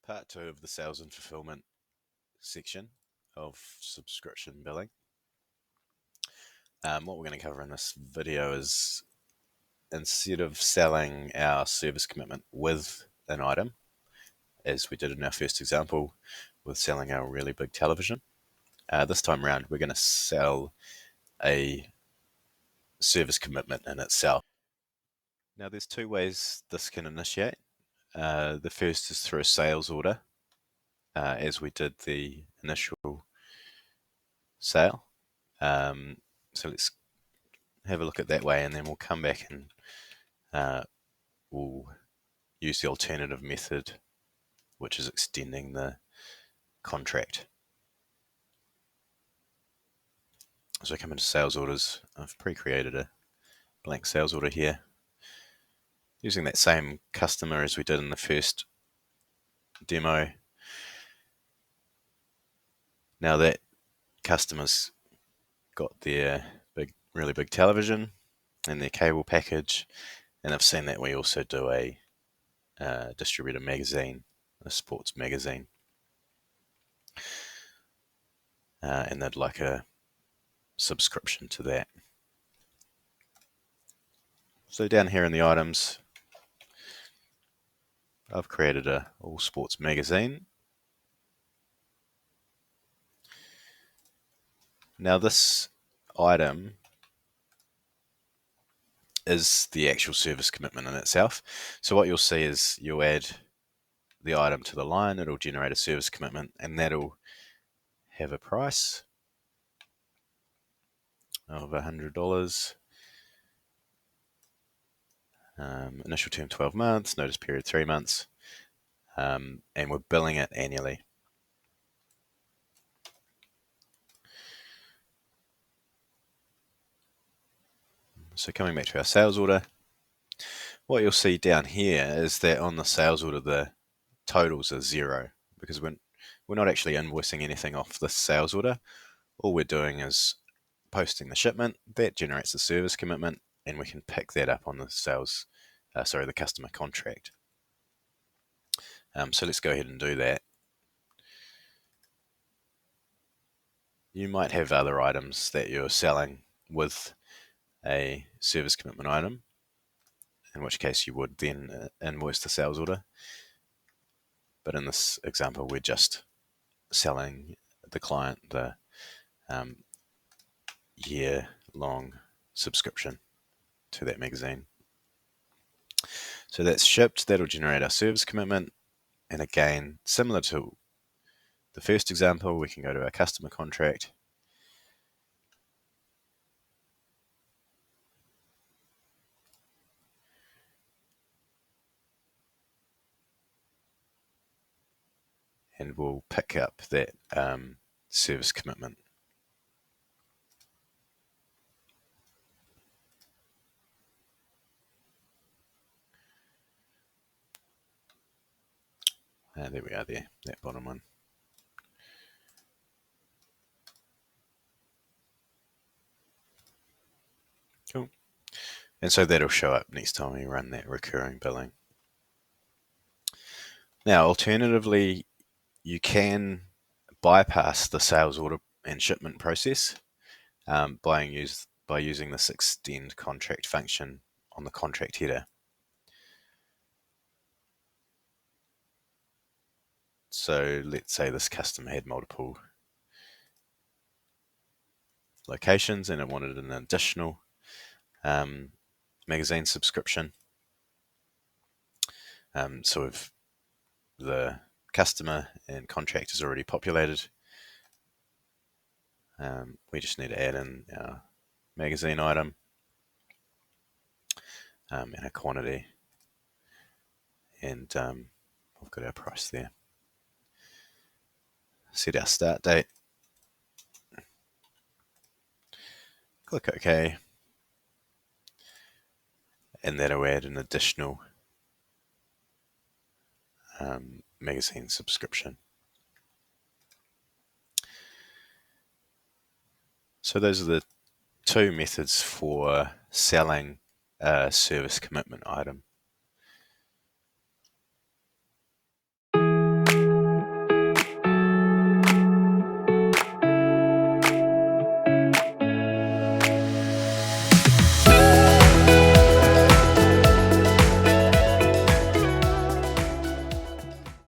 part two of the sales and fulfillment section of subscription billing. What we're going to cover in this video is, instead of selling our service commitment with an item, as we did in our first example with selling our really big television, this time around we're going to sell a service commitment in itself. Now there's two ways this can initiate. The first is through a sales order, as we did the initial sale. So let's have a look at that way, and then we'll come back and we'll use the alternative method, which is extending the contract. So I come into sales orders. I've pre-created a blank sales order here using that same customer as we did in the first demo. Now that customer's got their really big television and their cable package, and I've seen that we also do a distributor magazine, a sports magazine, and they'd like a subscription to that. So down here in the items, I've created a all sports magazine. Now this item is the actual service commitment in itself. So what you'll see is you'll add the item to the line, it'll generate a service commitment, and that'll have a price of $100. Initial term 12 months, notice period 3 months, and we're billing it annually. So coming back to our sales order, what you'll see down here is that on the sales order the totals are zero, because we're not actually invoicing anything off this sales order. All we're doing is posting the shipment. That generates the service commitment, and we can pick that up on the the customer contract. So let's go ahead and do that. You might have other items that you're selling with a service commitment item, in which case you would then invoice the sales order. But in this example, we're just selling the client the year-long subscription to that magazine. So that's shipped. That'll generate our service commitment. And again, similar to the first example, we can go to our customer contract. And we'll pick up that service commitment. There we are there, that bottom one. Cool. And so that'll show up next time we run that recurring billing. Now, alternatively, you can bypass the sales order and shipment process by using this extend contract function on the contract header. So let's say this customer had multiple locations and it wanted an additional magazine subscription. So if the customer and contract is already populated, we just need to add in our magazine item and a quantity, and we've got our price there. Set our start date, click OK, and that'll add an additional magazine subscription. So those are the two methods for selling a service commitment item.